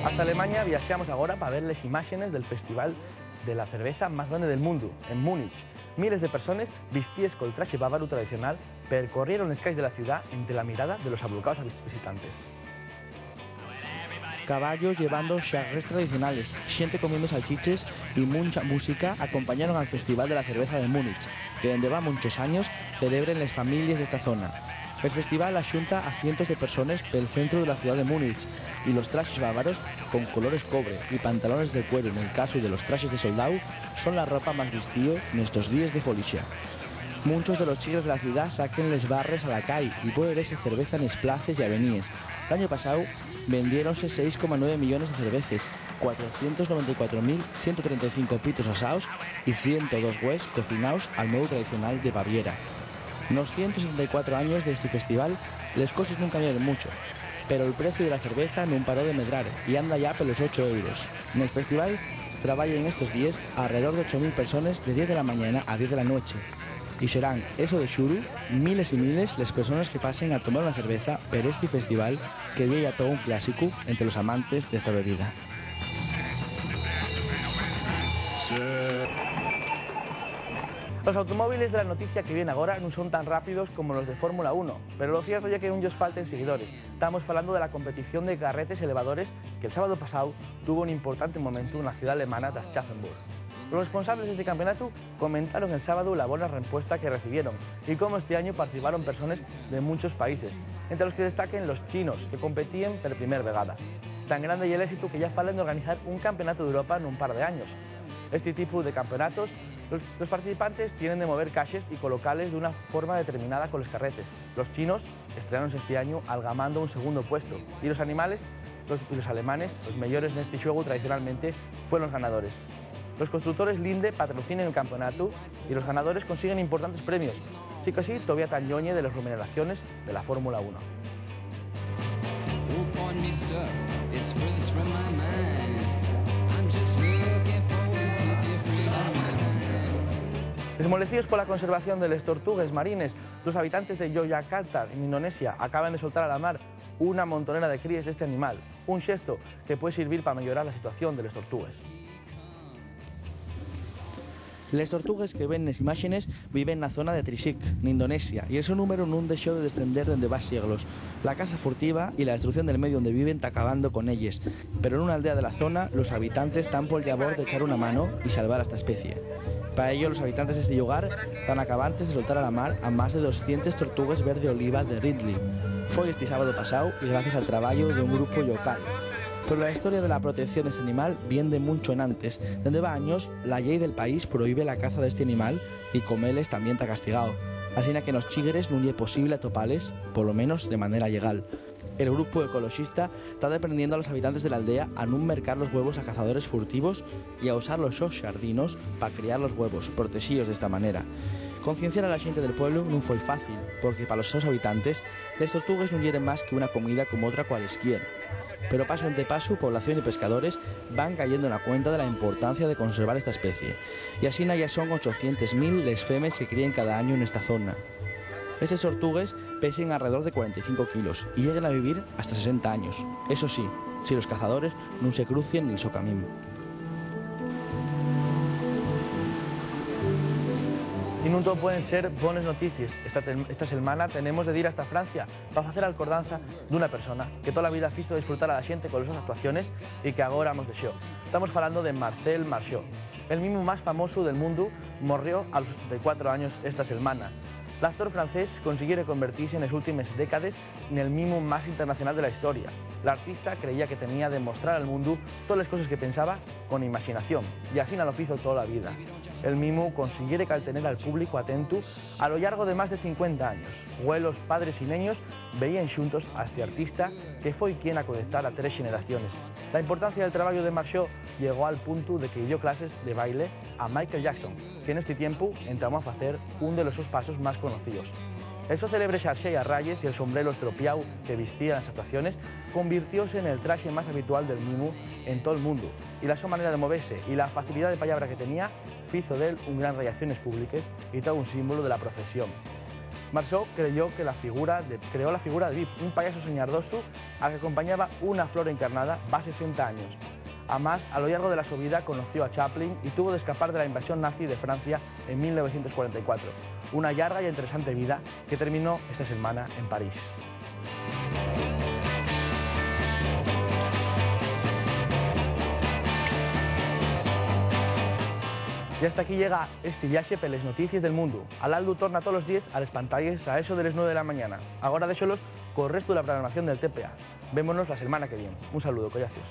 Hasta Alemania viaxamos agora para ver les imágenes del festival de la cerveza más grande del mundo, en Múnich. Miles de personas, vestidas con el traje bávaro tradicional, percorrieron las calles de la ciudad entre la mirada de los ablucados visitantes. Caballos llevando charrés tradicionales, gente comiendo salchiches y mucha música acompañaron al Festival de la Cerveza de Múnich, que desde va muchos años celebran las familias de esta zona. El festival axunta a cientos de personas del centro de la ciudad de Múnich y los trajes bávaros con colores cobre y pantalones de cuero en el caso de los trajes de soldado son la ropa más vestido en estos días de folicia. Muchos de los chicos de la ciudad saquen les barres a la calle y pueden verse cerveza en esplaces y avenidas. El año pasado vendiéronse 6,9 millones de cervezas, 494.135 pitos asados y 102 hues cocinados al modo tradicional de Baviera. En los 174 años de este festival, las cosas no cambiaron mucho, pero el precio de la cerveza no paró de medrar y anda ya por los 8 euros. En el festival trabajan estos días alrededor de 8.000 personas de 10 de la mañana a 10 de la noche. Y serán, eso de xuru, miles y miles las personas que pasen a tomar una cerveza por este festival que llega todo un clásico entre los amantes de esta bebida. Los automóviles de la noticia que viene ahora no son tan rápidos como los de Fórmula 1, pero lo cierto es que no ellos falten seguidores. Estamos hablando de la competición de carretes elevadores que el sábado pasado tuvo un importante momento en la ciudad alemana de Aschaffenburg. Los responsables de este campeonato comentaron el sábado la buena respuesta que recibieron y cómo este año participaron personas de muchos países, entre los que destaquen los chinos, que competían por primera vegada. Tan grande y el éxito que ya falan de organizar un campeonato de Europa en un par de años. Este tipo de campeonatos, los participantes tienen de mover caixes y colocarles de una forma determinada con los carretes. Los chinos estrenaron este año algamando un segundo puesto y los animales, los alemanes, los mejores en este juego tradicionalmente, fueron los ganadores. Los constructores Linde patrocinan el campeonato y los ganadores consiguen importantes premios. Sí que sí, todavía tan ñoñe de las remuneraciones de la Fórmula 1. Desmolecidos por la conservación de las tortugas marines, los habitantes de Yogyakarta, en Indonesia, acaban de soltar a la mar una montonera de crías de este animal, un gesto que puede servir para mejorar la situación de las tortugas. Las tortugas que ven en las imágenes viven en la zona de Trisik, en Indonesia, y ese número no dejó de descender desde va siglos. La caza furtiva y la destrucción del medio donde viven está acabando con ellas, pero en una aldea de la zona los habitantes están por el labor de echar una mano y salvar a esta especie. Para ello, los habitantes de este lugar están acabantes de soltar a la mar a más de 200 tortugas verde oliva de Ridley. Fue este sábado pasado y gracias al trabajo de un grupo local. Pero la historia de la protección de este animal viene de mucho en antes. Desde va años, la ley del país prohíbe la caza de este animal y comeles también está castigado. Así que en los chigres no es posible atopales, por lo menos de manera legal. El grupo ecologista está aprendiendo a los habitantes de la aldea a no mercar los huevos a cazadores furtivos y a usar los xardinos para criar los huevos, protegidos de esta manera. Concienciar a la gente del pueblo no fue fácil, porque para los seus habitantes, las tortugas no hieren más que una comida como otra cualesquiera. Pero paso ante paso, población y pescadores van cayendo en la cuenta de la importancia de conservar esta especie. Y así ya son 800.000 las femes que crían cada año en esta zona. Estas tortugas pesen alrededor de 45 kilos y llegan a vivir hasta 60 años. Eso sí, si los cazadores no se crucien ni su camino. Y no todo pueden ser buenas noticias. Esta semana tenemos de ir hasta Francia para hacer alcordanza de una persona que toda la vida hizo disfrutar a la gente con sus actuaciones y que ahora hemos deixó. Estamos hablando de Marcel Marceau. El mimo más famoso del mundo murió a los 84 años esta semana. El actor francés consiguió convertirse en las últimas décadas en el mimo más internacional de la historia. El artista creía que tenía de mostrar al mundo todas las cosas que pensaba con imaginación, y así no lo hizo toda la vida. El mimo consiguió tener al público atento a lo largo de más de 50 años. Abuelos, padres y niños veían juntos a este artista que fue quien a conectar a 3 generaciones. La importancia del trabajo de Marceau llegó al punto de que dio clases de baile a Michael Jackson, que en este tiempo entró a hacer uno de sus pasos más conocidos. El célebre charché a rayas y el sombrero estropiado que vestía en las actuaciones convirtióse en el traje más habitual del mimo en todo el mundo, y la su manera de moverse y la facilidad de palabra que tenía hizo de él un gran reacciones públicas y todo un símbolo de la profesión. Marceau creó la figura de Vip, un payaso soñardoso al que acompañaba una flor encarnada va 60 años. Además, a lo largo de su vida conoció a Chaplin y tuvo de escapar de la invasión nazi de Francia en 1944. Una larga y interesante vida que terminó esta semana en París. Y hasta aquí llega este viaje per les notícies del mundo. Alaldu torna todos los días a les pantalles a eso de las 9 de la mañana. Ahora déxolos con el resto de la programación del TPA. Vémonos la semana que viene. Un saludo, collacios.